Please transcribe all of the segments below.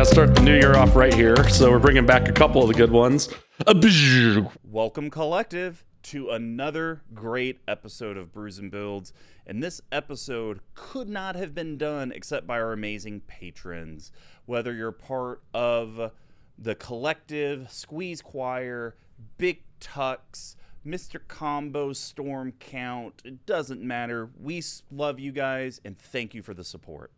start the new year off right here. So we're bringing back a couple of the good ones. Welcome, Collective, to another great episode of Brews and Builds. And this episode could not have been done except by our amazing patrons. Whether you're part of the Collective, Squeeze Choir, BigTucks, Mr. Combo, Storm Count, it doesn't matter. We love you guys and thank you for the support.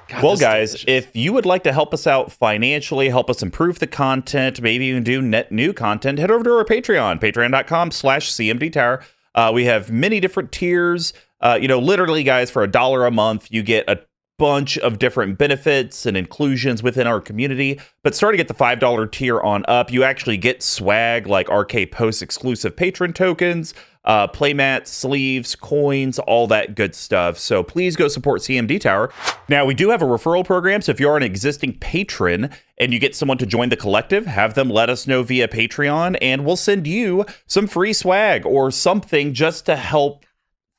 God, well, guys, if you would like to help us out financially, help us improve the content, maybe even do net new content, head over to our Patreon, patreon.com/CMDTower. We have many different tiers. Literally, guys, for $1 a month, you get a bunch of different benefits and inclusions within our community. But starting at the $5 tier on up, you actually get swag like RK Post exclusive patron tokens, playmats, sleeves, coins, all that good stuff. So please go support CMD Tower. Now, we do have a referral program. So if you're an existing patron and you get someone to join the collective, have them let us know via Patreon and we'll send you some free swag or something just to help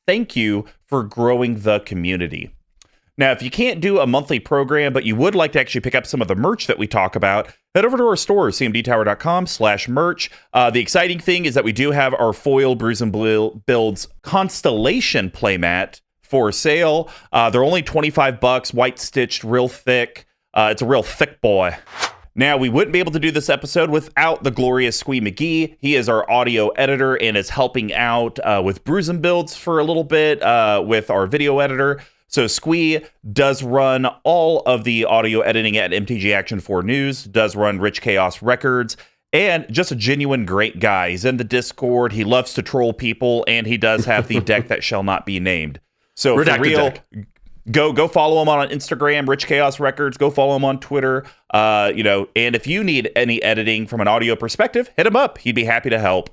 thank you for growing the community. Now, if you can't do a monthly program, but you would like to actually pick up some of the merch that we talk about, head over to our store, cmdtower.com/merch. The exciting thing is that we do have our foil Brews and Builds Constellation playmat for sale. They're only $25, white stitched, real thick. It's a real thick boy. Now, we wouldn't be able to do this episode without the glorious Squee McGee. He is our audio editor and is helping out with Brews and Builds for a little bit with our video editor. So Squee does run all of the audio editing at MTG Action 4 News, does run Rich Chaos Records, and just a genuine great guy. He's in the Discord, he loves to troll people, and he does have the deck that shall not be named. So Redacted for real, deck. Go follow him on Instagram, Rich Chaos Records, go follow him on Twitter, and if you need any editing from an audio perspective, hit him up. He'd be happy to help.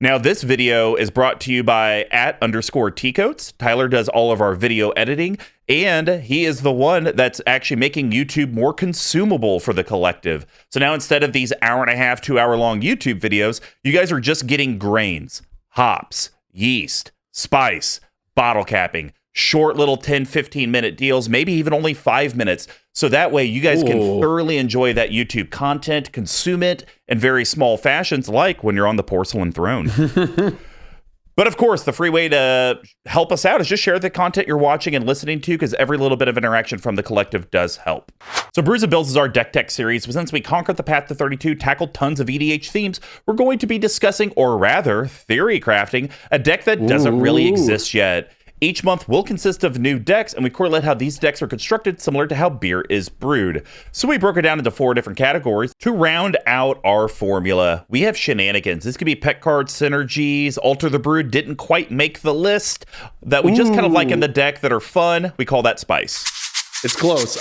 Now, this video is brought to you by @_tcoats. Tyler does all of our video editing, and he is the one that's actually making YouTube more consumable for the collective. So now instead of these 1.5, 2 hour long YouTube videos, you guys are just getting grains, hops, yeast, spice, bottle capping, short little 10, 15 minute deals, maybe even only 5 minutes. So that way you guys can thoroughly enjoy that YouTube content, consume it in very small fashions, like when you're on the porcelain throne. But of course, the free way to help us out is just share the content you're watching and listening to, because every little bit of interaction from the collective does help. So Brews and Builds is our deck tech series, but since we conquered the path to 32, tackled tons of EDH themes, we're going to be discussing, or rather, theory crafting, a deck that doesn't really exist yet. Each month will consist of new decks, and we correlate how these decks are constructed, similar to how beer is brewed. So we broke it down into 4 different categories to round out our formula. We have shenanigans. This could be pet card synergies, alter the brew, didn't quite make the list, that we just kind of like in the deck that are fun. We call that spice. It's close.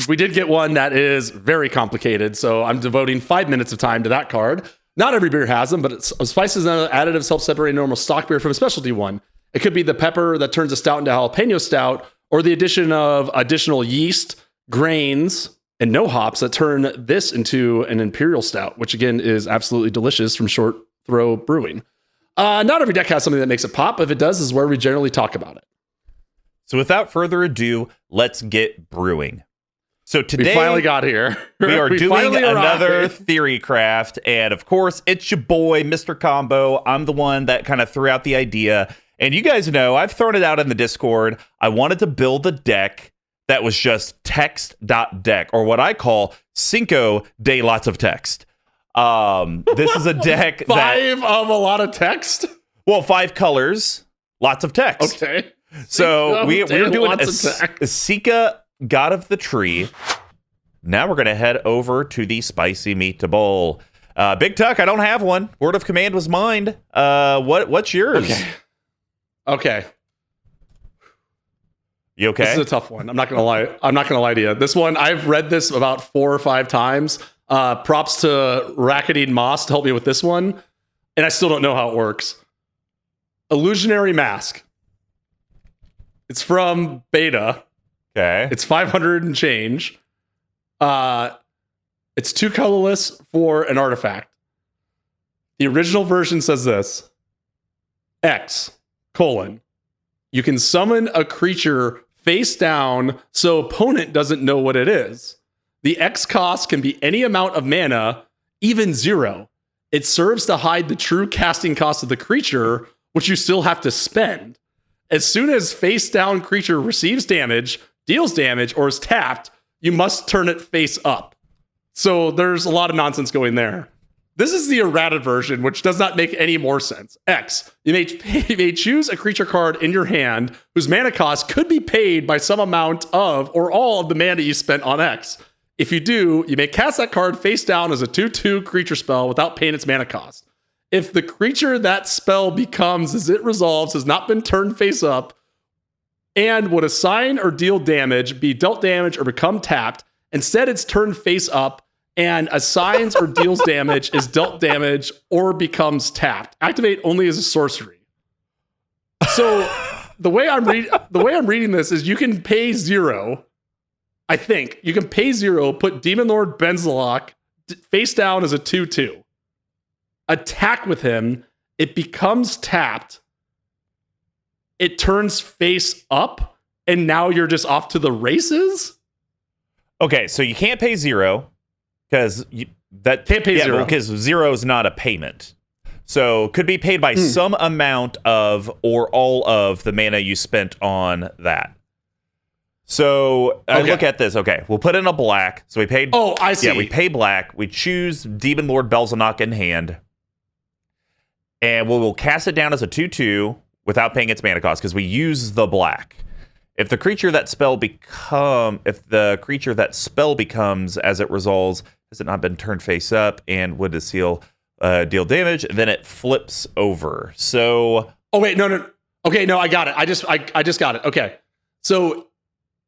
We did get one that is very complicated, so I'm devoting 5 minutes of time to that card. Not every beer has them, but spices and additives help separate normal stock beer from a specialty one. It could be the pepper that turns a stout into jalapeno stout, or the addition of additional yeast, grains, and no hops that turn this into an imperial stout, which again is absolutely delicious from Short Throw Brewing. Not every deck has something that makes it pop. If it does, is where we generally talk about it. So without further ado, let's get brewing. So today, we finally got here. We are doing another theory craft, and of course, it's your boy, Mr. Combo. I'm the one that kind of threw out the idea. And you guys know, I've thrown it out in the Discord. I wanted to build a deck that was just text.deck, or what I call Cinco de lots of text. This is a deck Five of a lot of text? Well, 5 colors, lots of text. Okay. So we're doing Esika, God of the Tree. Now we're going to head over to the Spicy Meatball. BigTuck, I don't have one. Word of command was mine. What's yours? Okay. You okay? This is a tough one. I'm not gonna lie to you. This one, I've read this about 4 or 5 times. Props to Rackety Moss to help me with this one, and I still don't know how it works. Illusionary Mask. It's from Beta. Okay. It's 500 and change. It's 2 colorless for an artifact. The original version says this: X. You can summon a creature face down so opponent doesn't know what it is. The X cost can be any amount of mana, even 0. It serves to hide the true casting cost of the creature, which you still have to spend. As soon as face down creature receives damage, deals damage, or is tapped, you must turn it face up. So there's a lot of nonsense going there. This is the errata version, which does not make any more sense. X, you may choose a creature card in your hand whose mana cost could be paid by some amount of or all of the mana you spent on X. If you do, you may cast that card face down as a 2/2 creature spell without paying its mana cost. If the creature that spell becomes as it resolves has not been turned face up and would assign or deal damage, be dealt damage, or become tapped, instead it's turned face up and assigns or deals damage, is dealt damage, or becomes tapped. Activate only as a sorcery. So the way I'm reading this is you can pay 0. I think you can pay 0, put Demon Lord Benzalok face down as a 2/2. Attack with him, it becomes tapped. It turns face up, and now you're just off to the races? Okay, so you can't pay 0 because that can't pay 0 because 0 is not a payment. So could be paid by some amount of or all of the mana you spent on that. So I look at this. Okay, we'll put in a black. So we paid. Oh, I see. Yeah, we pay black. We choose Demon Lord Belzenok in hand, and we'll cast it down as a 2/2 without paying its mana cost because we use the black. If the creature that spell becomes as it resolves, has it not been turned face up and would deal damage, then it flips over. So wait, no. Okay, no, I got it. I just got it. Okay. So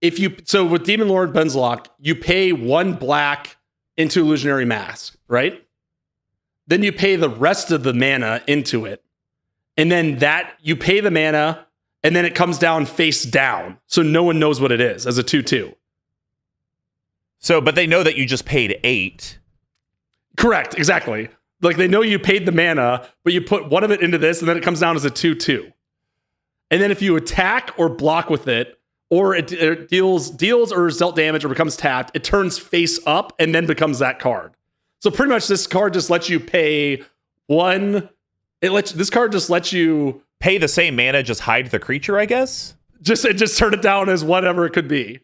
with Demon Lord Benzalok, you pay 1 black into Illusionary Mask, right? Then you pay the rest of the mana into it. And then you pay the mana, and then it comes down face down. So no one knows what it is as a 2/2. So, but they know that you just paid 8. Correct, exactly. Like they know you paid the mana, but you put one of it into this, and then it comes down as a 2/2. And then if you attack or block with it, or it deals or is dealt damage or becomes tapped, it turns face up and then becomes that card. So pretty much this card just lets you pay 1. This card just lets you pay the same mana, just hide the creature, I guess. Just turn it down as whatever it could be.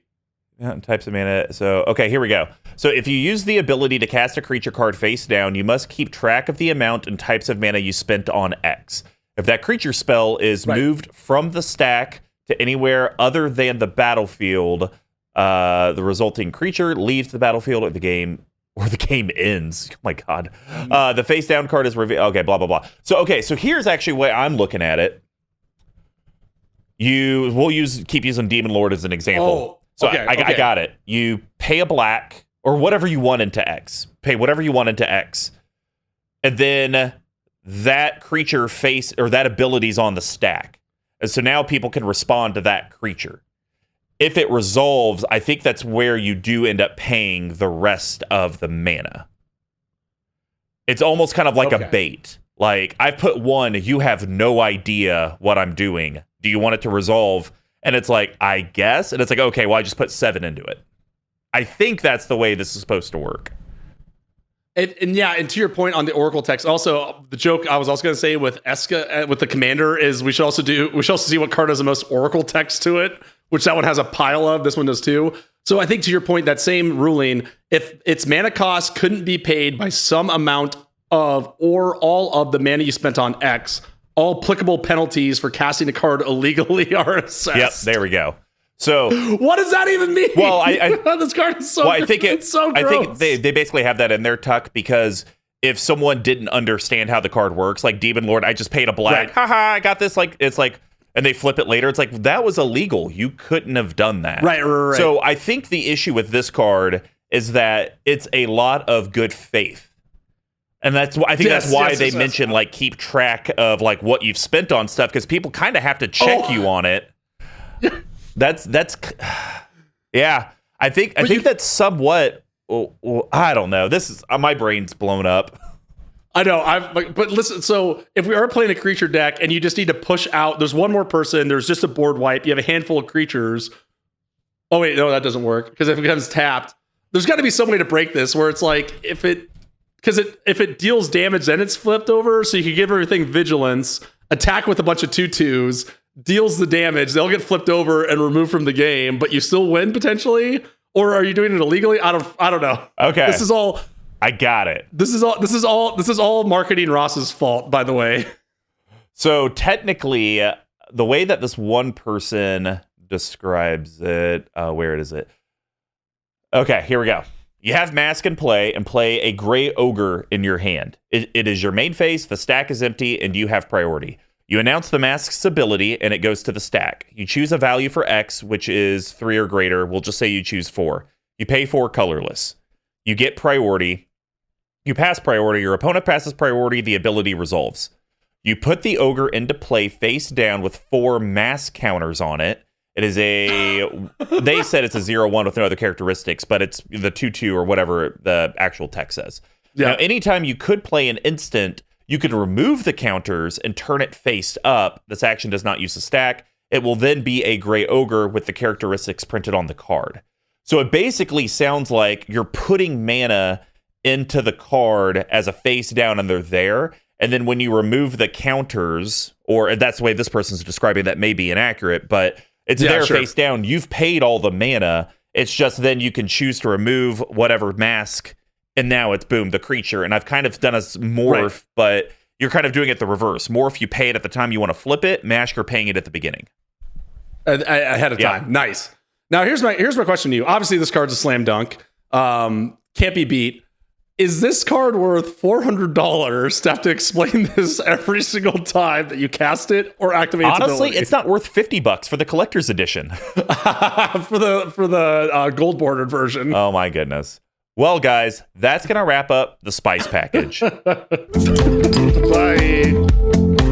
Types of mana. So, okay, here we go. So if you use the ability to cast a creature card face down, you must keep track of the amount and types of mana you spent on X. If that creature spell is moved from the stack to anywhere other than the battlefield, the resulting creature leaves the battlefield or the game ends. Oh my God. The face down card is revealed. Okay, blah, blah, blah. So here's actually why I'm looking at it. We'll keep using Demon Lord as an example. So I got it. You pay a black or whatever you want into X. Pay whatever you want into X. And then that creature that ability's on the stack. And so now people can respond to that creature. If it resolves, I think that's where you do end up paying the rest of the mana. It's almost kind of like a bait. Like, I put 1, you have no idea what I'm doing. Do you want it to resolve? And it's like, I guess. And it's like, okay, well, I just put 7 into it. I think that's the way this is supposed to work. And to your point on the Oracle text, also the joke I was also going to say with Esika, with the commander, is we should also see what card has the most Oracle text to it, which that one has a pile of. This one does too. So I think to your point, that same ruling, if its mana cost couldn't be paid by some amount of or all of the mana you spent on X, all applicable penalties for casting a card illegally are assessed. Yep, there we go. So what does that even mean? Well, this card is so. Well, I think it's so gross. I think they basically have that in their tuck because if someone didn't understand how the card works, like Demon Lord, I just paid a black. Right. Haha, I got this. Like it's like, and they flip it later. It's like that was illegal. You couldn't have done that. Right. So I think the issue with this card is that it's a lot of good faith. And that's why that's why they mention like keep track of like what you've spent on stuff because people kind of have to check you on it. That's yeah. I think that's somewhat. I don't know. This is my brain's blown up. I know. But listen. So if we are playing a creature deck and you just need to push out, there's one more person. There's just a board wipe. You have a handful of creatures. Oh wait, no, that doesn't work because if it becomes tapped. there's got to be some way to break this where it's like if it deals damage, then it's flipped over, so you can give everything vigilance, attack with a bunch of 2/2s, deals the damage, they'll get flipped over and removed from the game, but you still win potentially. Or are you doing it illegally? I don't know. Okay, this is all. I got it. This is all marketing Ross's fault, by the way. So technically, the way that this one person describes it, where is it? Okay, here we go. You have Mask and play a Gray Ogre in your hand. It is your main phase, the stack is empty, and you have priority. You announce the Mask's ability, and it goes to the stack. You choose a value for X, which is 3 or greater. We'll just say you choose 4. You pay 4 colorless. You get priority. You pass priority. Your opponent passes priority. The ability resolves. You put the Ogre into play face down with 4 Mask counters on it. It is they said it's a 0/1 with no other characteristics, but it's the 2/2 or whatever the actual text says. Yeah. Now, anytime you could play an instant, you could remove the counters and turn it face up. This action does not use the stack. It will then be a Gray Ogre with the characteristics printed on the card. So it basically sounds like you're putting mana into the card as a face down and they're there. And then when you remove the counters, or that's the way this person's describing that may be inaccurate, but it's there face down. You've paid all the mana. It's just then you can choose to remove whatever mask, and now it's boom, the creature. And I've kind of done a morph, but you're kind of doing it the reverse. Morph, you pay it at the time you want to flip it. Mask, you're paying it at the beginning. Ahead of time. Nice. Now here's my question to you. Obviously, this card's a slam dunk. Can't be beat. Is this card worth $400 to have to explain this every single time that you cast it or activate its Honestly, ability? it's not worth $50 for the collector's edition. for the gold bordered version. Oh my goodness. Well, guys, that's going to wrap up the spice package. Bye.